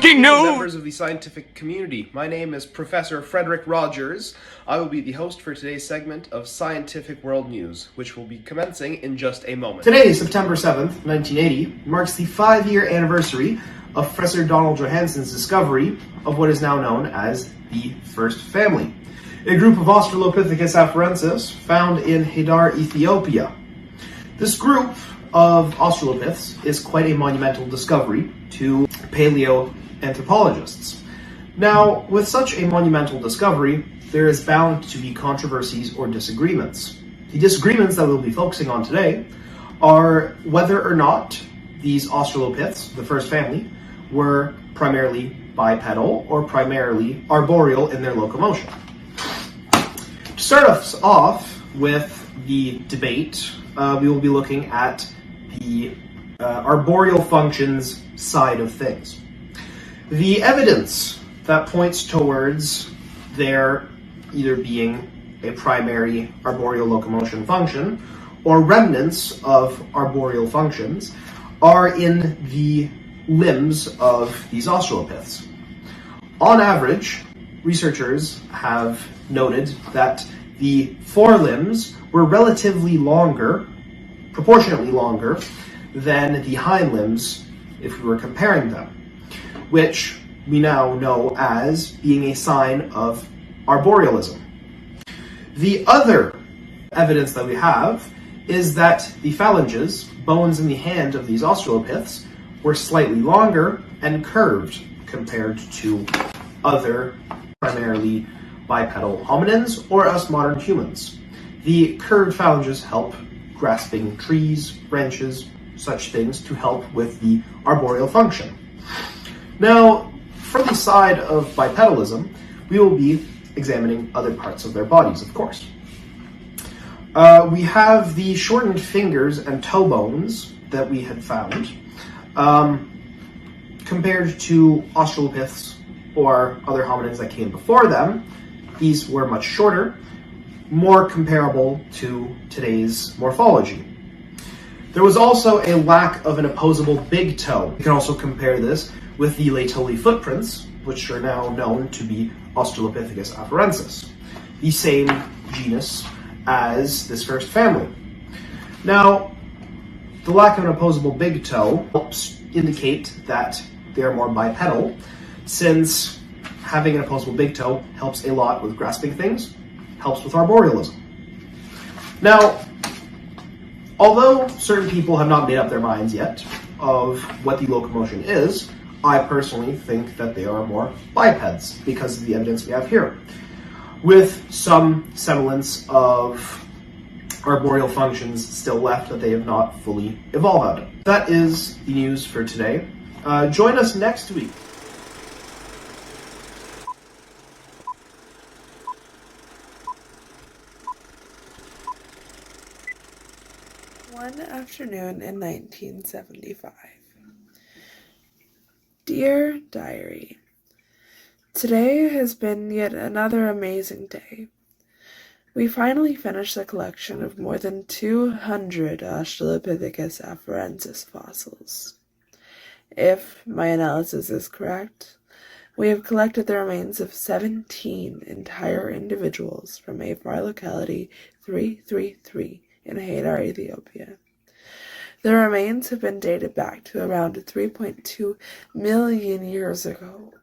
breaking news! Members of the scientific community, my name is Professor Frederick Rogers. I will be the host for today's segment of Scientific World News, which will be commencing in just a moment. Today, September 7th, 1980, marks the 5-year anniversary of Professor Donald Johansson's discovery of what is now known as the first family, a group of Australopithecus afarensis found in Hadar, Ethiopia. This group of Australopiths is quite a monumental discovery to paleoanthropologists. Now, with such a monumental discovery, there is bound to be controversies or disagreements. The disagreements that we'll be focusing on today are whether or not these Australopiths, the first family, were primarily bipedal or primarily arboreal in their locomotion. To start us off with the debate, we will be looking at the arboreal functions side of things. The evidence that points towards there either being a primary arboreal locomotion function or remnants of arboreal functions are in the limbs of these Australopiths. On average, researchers have noted that the forelimbs were relatively longer, proportionately longer, than the hind limbs if we were comparing them, which we now know as being a sign of arborealism. The other evidence that we have is that the phalanges, bones in the hand of these Australopiths, were slightly longer and curved compared to other primarily bipedal hominins or us modern humans. The curved phalanges help grasping trees, branches, such things to help with the arboreal function. Now, for the side of bipedalism, we will be examining other parts of their bodies, of course. We have the shortened fingers and toe bones that we had found. Compared to Australopiths or other hominins that came before them, these were much shorter, more comparable to today's morphology. There was also a lack of an opposable big toe. You can also compare this with the Laetoli footprints, which are now known to be Australopithecus afarensis, the same genus as this first family. Now, the lack of an opposable big toe helps indicate that they are more bipedal, since having an opposable big toe helps a lot with grasping things, helps with arborealism. Now, although certain people have not made up their minds yet of what the locomotion is, I personally think that they are more bipeds because of the evidence we have here, with some semblance of arboreal functions still left that they have not fully evolved out of. That is the news for today. Join us next week. One afternoon in 1975. Dear Diary, today has been yet another amazing day. We finally finished the collection of more than 200 Australopithecus afarensis fossils. If my analysis is correct, we have collected the remains of 17 entire individuals from Afar locality 333 in Hadar, Ethiopia. The remains have been dated back to around 3.2 million years ago.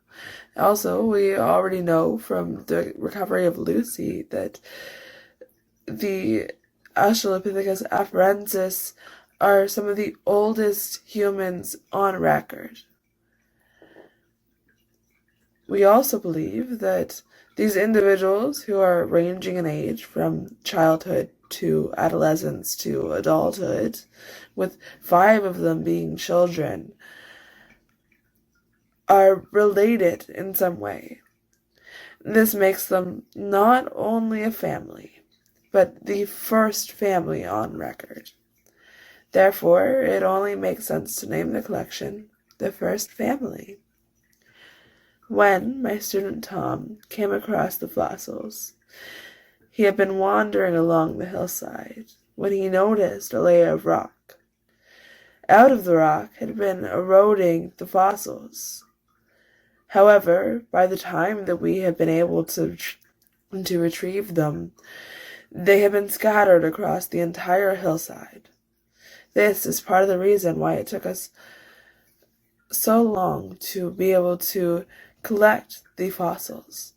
Also, we already know from the recovery of Lucy that the Australopithecus afarensis are some of the oldest humans on record. We also believe that these individuals, who are ranging in age from childhood to adolescence to adulthood, with 5 of them being children, are related in some way. This makes them not only a family, but the first family on record. Therefore, it only makes sense to name the collection the First Family. When my student Tom came across the fossils, he had been wandering along the hillside when he noticed a layer of rock. Out of the rock had been eroding the fossils. However, by the time that we have been able to retrieve them, they have been scattered across the entire hillside. This is part of the reason why it took us so long to be able to collect the fossils.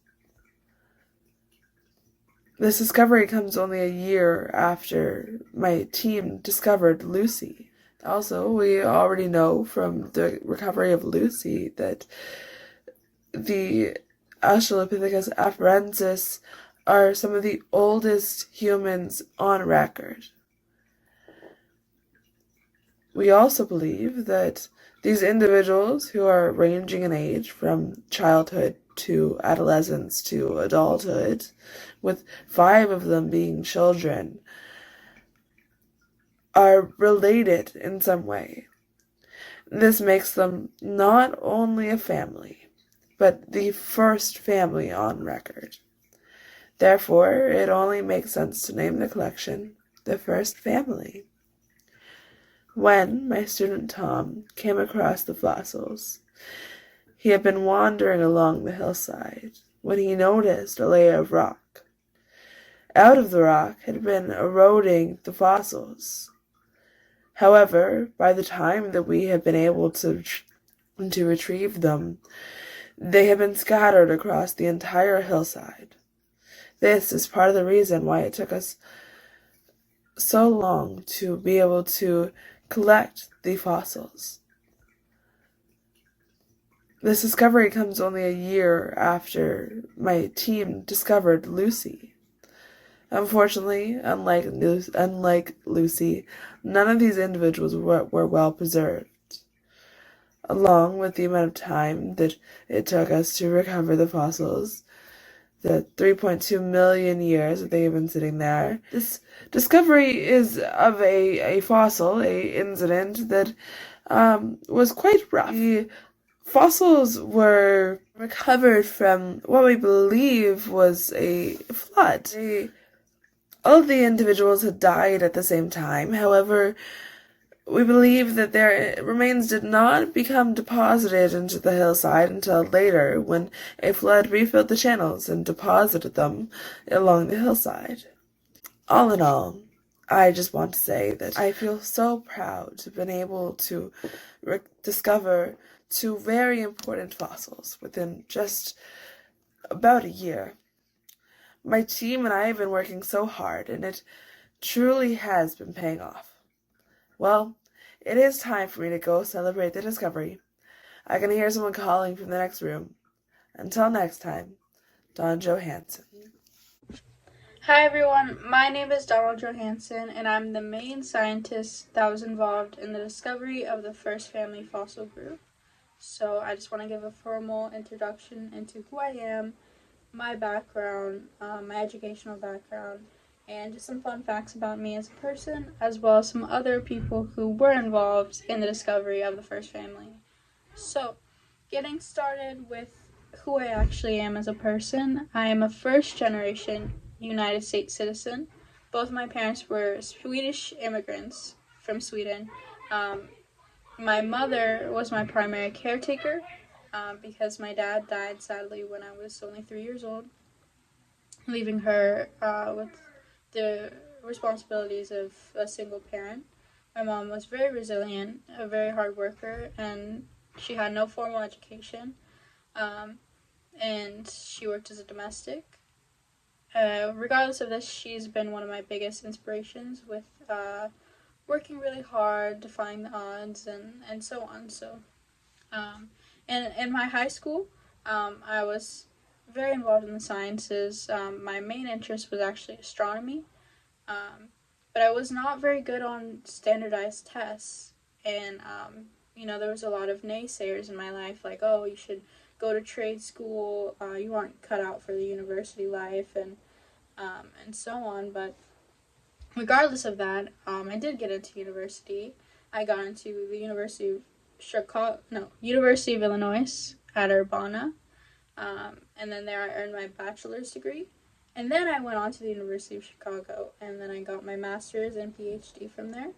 This discovery comes only a year after my team discovered Lucy. Also, we already know from the recovery of Lucy that the Australopithecus afarensis are some of the oldest humans on record. We also believe that these individuals, who are ranging in age from childhood to adolescence to adulthood, with 5 of them being children, are related in some way. This makes them not only a family, but the first family on record. Therefore, it only makes sense to name the collection The First Family. When my student Tom came across the fossils, he had been wandering along the hillside when he noticed a layer of rock. Out of the rock had been eroding the fossils. However, by the time that we had been able to retrieve them, they had been scattered across the entire hillside. This is part of the reason why it took us so long to be able to collect the fossils. This discovery comes only a year after my team discovered Lucy. Unfortunately, unlike Lucy, none of these individuals were well preserved. Along with the amount of time that it took us to recover the fossils, the 3.2 million years that they have been sitting there. This discovery is of a fossil, a incident that was quite rough. The fossils were recovered from what we believe was a flood. All of the individuals had died at the same time. However, we believe that their remains did not become deposited into the hillside until later, when a flood refilled the channels and deposited them along the hillside. All in all, I just want to say that I feel so proud to have been able to discover 2 very important fossils within just about a year. My team and I have been working so hard, and it truly has been paying off. Well, it is time for me to go celebrate the discovery. I can hear someone calling from the next room. Until next time, Don Johansson. Hi everyone, my name is Donald Johansson, and I'm the main scientist that was involved in the discovery of the first family fossil group. So I just want to give a formal introduction into who I am, my background, my educational background, and just some fun facts about me as a person, as well as some other people who were involved in the discovery of the first family. So, getting started with who I actually am as a person, I am a first-generation United States citizen. Both my parents were Swedish immigrants from Sweden. My mother was my primary caretaker because my dad died sadly when I was only 3 years old, leaving her with the responsibilities of a single parent. My mom was very resilient, a very hard worker, and she had no formal education, and she worked as a domestic. Regardless of this, she's been one of my biggest inspirations with working really hard, defying the odds, and so on. So, and in my high school, I was very involved in the sciences. My main interest was actually astronomy, but I was not very good on standardized tests, and there was a lot of naysayers in my life, like, oh, you should go to trade school, you aren't cut out for the university life, and so on. But regardless of that, I did get into university. I got into the University of Illinois at Urbana. And then there I earned my bachelor's degree. And then I went on to the University of Chicago, and then I got my master's and PhD from there.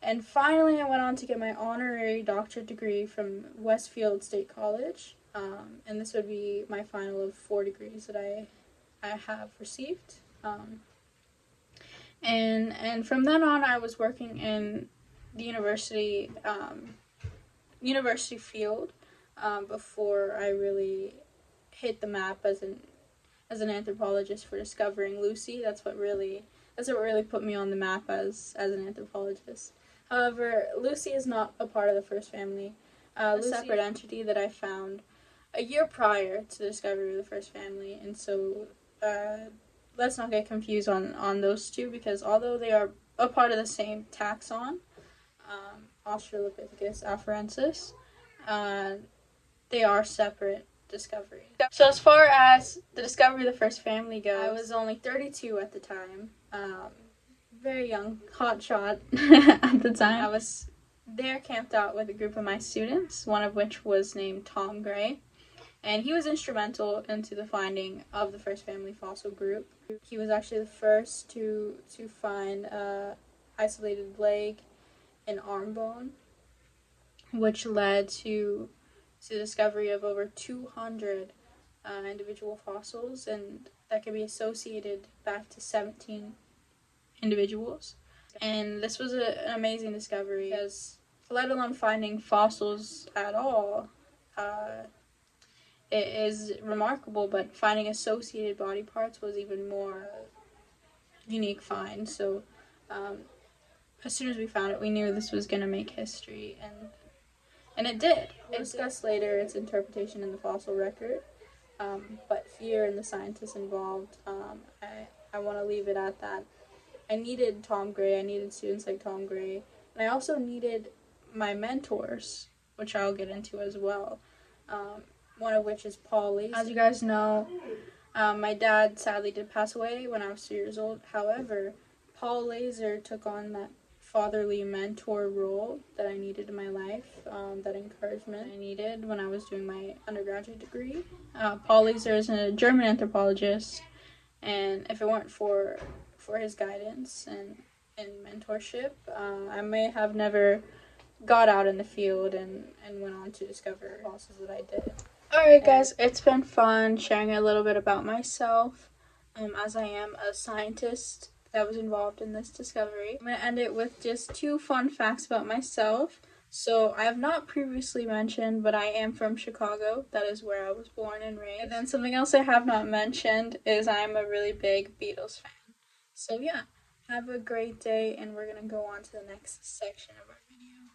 And finally I went on to get my honorary doctorate degree from Westfield State College. and this would be my final of 4 degrees that I have received. And from then on, I was working in the university field before I really hit the map as an anthropologist for discovering Lucy. That's what really put me on the map as an anthropologist. However, Lucy is not a part of the first family. A separate entity that I found a year prior to the discovery of the first family, and so let's not get confused on those two, because although they are a part of the same taxon, Australopithecus afarensis, they are separate discoveries. So as far as the discovery of the first family goes, I was only 32 at the time, very young, hotshot at the time. I was there camped out with a group of my students, one of which was named Tom Gray, and he was instrumental into the finding of the first family fossil group. He was actually the first to find isolated leg and arm bone, which led to the discovery of over 200 individual fossils, and that can be associated back to 17 individuals. And this was an amazing discovery, because let alone finding fossils at all, it is remarkable, but finding associated body parts was even more unique find. So as soon as we found it, we knew this was going to make history, and it did. We'll discuss later its interpretation in the fossil record, but here in the scientists involved, I want to leave it at that. I needed Tom Gray, I needed students like Tom Gray, and I also needed my mentors, which I'll get into as well, one of which is Paul Laser. As you guys know, my dad sadly did pass away when I was 2 years old. However, Paul Laser took on that fatherly mentor role that I needed in my life, that encouragement I needed when I was doing my undergraduate degree. Paul Laser is a German anthropologist, and if it weren't for his guidance and mentorship, I may have never got out in the field and went on to discover fossils that I did. Alright guys, it's been fun sharing a little bit about myself, as I am a scientist that was involved in this discovery. I'm going to end it with just 2 fun facts about myself. So I have not previously mentioned, but I am from Chicago. That is where I was born and raised. And then something else I have not mentioned is I'm a really big Beatles fan. So yeah, have a great day, and we're going to go on to the next section of our video.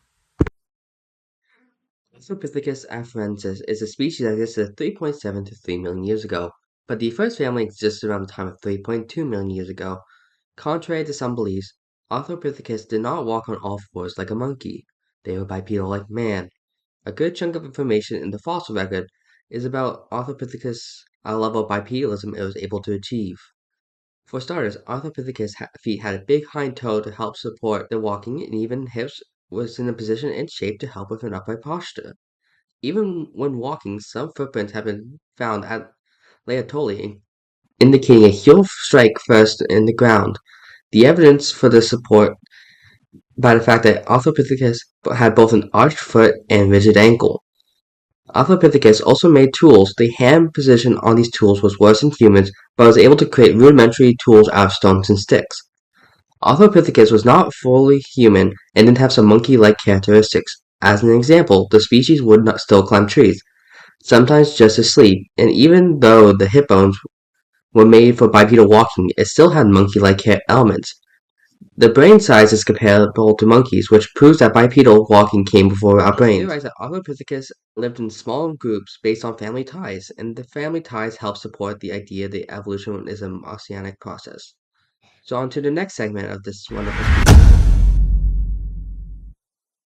Australopithecus afarensis is a species that existed 3.7 to 3 million years ago, but the first family existed around the time of 3.2 million years ago. Contrary to some beliefs, Australopithecus did not walk on all fours like a monkey. They were bipedal like man. A good chunk of information in the fossil record is about Australopithecus' level of bipedalism it was able to achieve. For starters, Australopithecus' feet had a big hind toe to help support the walking, and even hips was in a position and shape to help with an upright posture. Even when walking, some footprints have been found at Laetoli, indicating a heel strike first in the ground. The evidence for this support by the fact that Australopithecus had both an arched foot and rigid ankle. Australopithecus also made tools. The hand position on these tools was worse than humans, but was able to create rudimentary tools out of stones and sticks. Australopithecus was not fully human and did have some monkey-like characteristics. As an example, the species would not still climb trees, sometimes just to sleep, and even though the hip bones were made for bipedal walking, it still had monkey-like elements. The brain size is comparable to monkeys, which proves that bipedal walking came before our brains. It theorized that Australopithecus lived in small groups based on family ties, and the family ties help support the idea that evolution is an oceanic process. So on to the next segment of this wonderful speech.